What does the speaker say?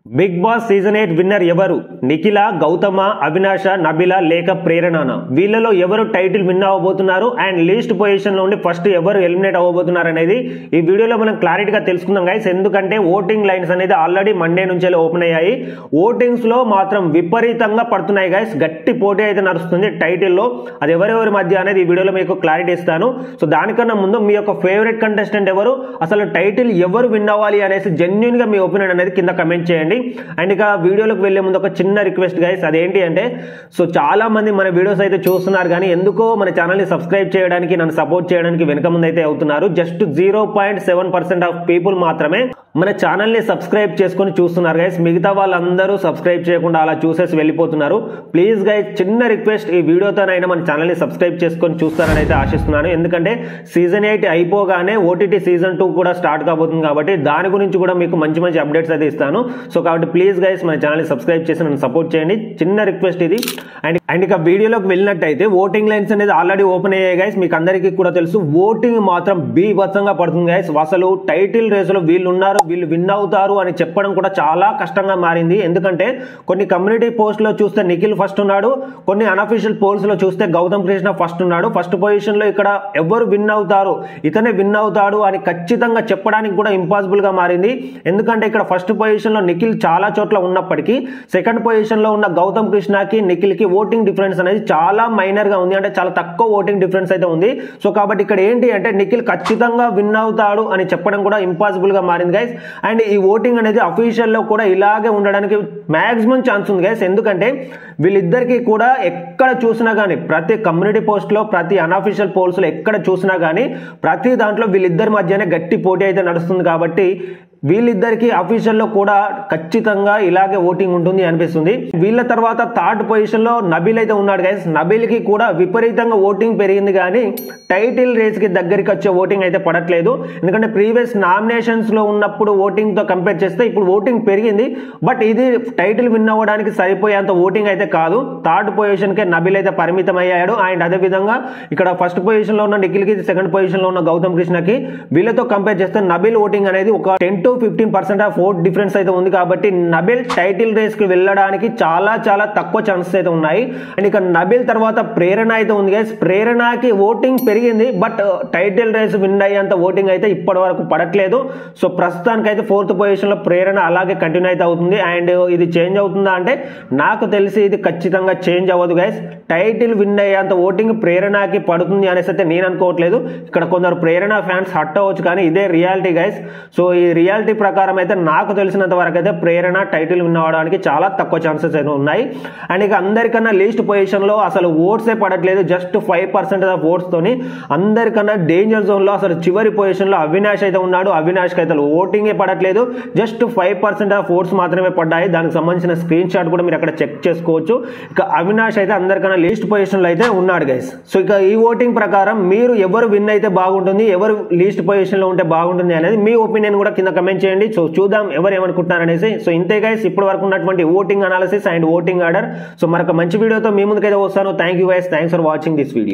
Big boss season 8 winner ఎవరు? నిఖిల, గౌతమ, అవినాష, నబిల లేక ప్రేరణనా? వీళ్ళలో ఎవరు టైటిల్ విన్ అవ్వబోతున్నారు అండ్ లీస్ట్ పొజిషన్ లో ఉండి ఫస్ట్ ఎవరు ఎలిమినేట్ అవ్వబోతున్నారు అనేది ఈ వీడియోలో మనం క్లారిటీగా తెలుసుకుందాం గైస్. ఎందుకంటే ఓటింగ్ లైన్స్ అనేది ఆల్రెడీ మండే నుంచే ఓపెన్ అయ్యాయి. ఓటింగ్స్ లో మాత్రం విపరీతంగా పడుతున్నాయి గైస్. గట్టి పోటీ అయితే నడుస్తుంది టైటిల్లో. అది ఎవరెవరి మధ్య అనేది ఈ వీడియోలో మీకు క్లారిటీ ఇస్తాను. సో దానికన్నా ముందు మీ యొక్క ఫేవరెట్ కంటెస్టెంట్ ఎవరు, అసలు టైటిల్ ఎవరు విన్ అవ్వాలి అనేసి జెన్యూన్ గా మీ ఒపీనియన్ అనేది కింద కమెంట్ చేయండి. అండ్ ఇక వీడియోలోకి వెళ్లే ముందు ఒక చిన్న రిక్వెస్ట్ గైస్, అదేంటి అంటే సో చాలా మంది మన వీడియోస్ అయితే చూస్తున్నారు కానీ ఎందుకో మన ఛానల్ ని సబ్స్క్రైబ్ చేయడానికి, నన్ను సపోర్ట్ చేయడానికి వెనక ముందు అయితే అవుతున్నారు. జస్ట్ 0.7% ఆఫ్ పీపుల్ మాత్రమే మన ఛానల్ ని సబ్స్క్రైబ్ చేసుకుని చూస్తున్నారు గైస్. మిగతా వాళ్ళందరూ సబ్స్క్రైబ్ చేయకుండా అలా చూసేసి వెళ్ళిపోతున్నారు. ప్లీజ్ గైస్, చిన్న రిక్వెస్ట్, ఈ వీడియోతోనైనా మన ఛానల్ ని సబ్స్క్రైబ్ చేసుకొని చూస్తారని అయితే ఆశిస్తున్నాను. ఎందుకంటే సీజన్ 8 అయిపోగానే ఓటీటీ సీజన్ 2 కూడా స్టార్ట్ కాబోతుంది కాబట్టి దాని గురించి కూడా మీకు మంచి మంచి అప్డేట్స్ అయితే ఇస్తాను. సో కాబట్టి ప్లీజ్ గైస్ మన ఛానల్ ని సబ్స్క్రైబ్ చేసి నన్ను సపోర్ట్ చేయండి. చిన్న రిక్వెస్ట్ ఇది. అండ్ ఇక వీడియోలోకి వెళ్ళినట్టయితే ఓటింగ్ లైన్స్ అనేది ఆల్రెడీ ఓపెన్ అయ్యాయి గైస్. మీకు అందరికీ కూడా తెలుసు, ఓటింగ్ మాత్రం బీభత్సంగా పడుతుంది గైస్. అసలు టైటిల్ రేసులో వీళ్ళు ఉన్నారు, వీళ్ళు విన్ అవుతారు అని చెప్పడం కూడా చాలా కష్టంగా మారింది. ఎందుకంటే కొన్ని కమ్యూనిటీ పోస్ట్ లో చూస్తే నిఖిల్ ఫస్ట్ ఉన్నాడు, కొన్ని అన్అఫీషియల్ పోల్స్ లో చూస్తే గౌతమ్ కృష్ణ ఫస్ట్ ఉన్నాడు. ఫస్ట్ పొజిషన్ లో ఇక్కడ ఎవరు విన్ అవుతారు, ఇతనే విన్ అవుతాడు అని ఖచ్చితంగా చెప్పడానికి కూడా ఇంపాసిబుల్ గా మారింది. ఎందుకంటే ఇక్కడ ఫస్ట్ పొజిషన్ లో నిఖిల్ చాలా చోట్ల ఉన్నప్పటికీ సెకండ్ పొజిషన్ లో ఉన్న గౌతమ్ కృష్ణకి నిఖిల్ కి ఓటింగ్ డిఫరెన్స్ అనేది చాలా మైనర్ గా ఉంది. అంటే చాలా తక్కువ ఓటింగ్ డిఫరెన్స్ అయితే ఉంది. సో కాబట్టి ఇక్కడ ఏంటి అంటే నిఖిల్ ఖచ్చితంగా విన్ అవుతాడు అని చెప్పడం కూడా ఇంపాసిబుల్ గా మారింది గైస్. అండ్ ఈ ఓటింగ్ అనేది అఫీషియల్ లో కూడా ఇలాగే ఉండడానికి మాక్సిమం ఛాన్స్ ఉంది గైస్. ఎందుకంటే వీళ్ళిద్దరికీ కూడా ఎక్కడ చూసినా గానీ, ప్రతి కమ్యూనిటీ పోస్ట్ లో, ప్రతి అన్అఫీషియల్ పోల్స్ లో ఎక్కడ చూసినా గానీ ప్రతి దాంట్లో వీళ్ళిద్దరి మధ్యనే గట్టి పోటీ అయితే నడుస్తుంది. కాబట్టి వీళ్ళిద్దరికి అఫీషియల్ లో కూడా ఖచ్చితంగా ఇలాగే ఓటింగ్ ఉంటుంది అనిపిస్తుంది. వీళ్ళ తర్వాత థర్డ్ పొజిషన్ లో నబిల్ అయితే ఉన్నాడు గైస్. నబిల్ కి కూడా విపరీతంగా ఓటింగ్ పెరిగింది కానీ టైటిల్ రేస్ కి దగ్గరికి వచ్చే ఓటింగ్ అయితే పడట్లేదు. ఎందుకంటే ప్రీవియస్ నామినేషన్స్ లో ఉన్నప్పుడు ఓటింగ్ తో కంపేర్ చేస్తే ఇప్పుడు ఓటింగ్ పెరిగింది. బట్ ఇది టైటిల్ విన్ అవ్వడానికి సరిపోయేంత ఓటింగ్ అయితే కాదు. థర్డ్ పొజిషన్ కే నబిల్ అయితే పరిమితం అయ్యాడు. అండ్ అదే విధంగా ఇక్కడ ఫస్ట్ పొజిషన్ లో ఉన్న నిఖిల్ కి, సెకండ్ పొజిషన్ లో ఉన్న గౌతమ్ కృష్ణకి వీళ్ళతో కంపేర్ చేస్తే నబిల్ ఓటింగ్ అనేది ఒక 10 to 15% ఆఫ్ ఓట్ డిఫరెన్స్ అయితే ఉంది. కాబట్టి నబిల్ టైటిల్ రేస్ కి వెళ్ళడానికి చాలా చాలా తక్కువ ఛాన్సెస్ అయితే ఉన్నాయి. అండ్ ఇక నబిల్ తర్వాత ప్రేరణ అయితే ఉంది గైస్. ప్రేరణకి ఓటింగ్ పెరిగింది, బట్ టైటిల్ రేస్ విన్ అయ్యేంత ఓటింగ్ అయితే ఇప్పటి వరకు పడట్లేదు. సో ప్రస్తుతానికి అయితే ఫోర్త్ పొజిషన్ లో ప్రేరణ అలాగే కంటిన్యూ అయితే అవుతుంది. అండ్ ఇది చేంజ్ అవుతుందా అంటే నాకు తెలిసి ఇది ఖచ్చితంగా చేంజ్ అవ్వదు గైస్. టైటిల్ విన్ అయ్యేంత ఓటింగ్ ప్రేరణకి పడుతుంది అనేసి అయితే నేను అనుకోవట్లేదు. ఇక్కడ కొందరు ప్రేరణ ఫ్యాన్స్ హట్ అవ్వచ్చు కానీ ఇదే రియాలిటీ గైస్. సో ఈ రియాలిటీ ప్రకారం అయితే నాకు తెలిసినంత వరకు అయితే ప్రేరణ టైటిల్ విన్ అవ్వడానికి చాలా తక్కువ ఛాన్సెస్ అయితే ఉన్నాయి. అండ్ ఇక అందరికన్నా లీస్ట్ పొజిషన్ లో అసలు ఓట్సే పడట్లేదు. జస్ట్ 5% ఆఫ్ ఓట్స్ తోని అందరికన్నా డేంజర్ జోన్ లో అసలు చివరి పొజిషన్ లో అవినాష్ అయితే ఉన్నాడు. అవినాష్ కి అయితే ఓటింగే పడట్లేదు. జస్ట్ 5% ఆఫ్ ఓట్స్ మాత్రమే పడ్డాయి. దానికి సంబంధించిన స్క్రీన్ షాట్ కూడా మీరు అక్కడ చెక్ చేసుకోవచ్చు. ఇక అవినాష్ అయితే అందరికన్నా లీస్ట్ పొజిషన్ లో అయితే ఉన్నాడు గైస్. సో ఇక ఈ ఓటింగ్ ప్రకారం మీరు ఎవరు విన్ అయితే బాగుంటుంది, ఎవరు లీస్ట్ పొజిషన్ లో ఉంటే బాగుంటుంది అనేది మీ ఒపీనియన్ కూడా కింద కమెంట్ చేయండి. సో చూద్దాం ఎవరు ఏమనుకుంటున్నారు అనేసి. సో ఇంతే గైస్ ఇప్పటి వరకు ఉన్నటువంటి voting analysis and voting order. So మరొక మంచి వీడియోతో మీ ముందుకైతే వస్తాను. Thank you guys, thanks for watching this video.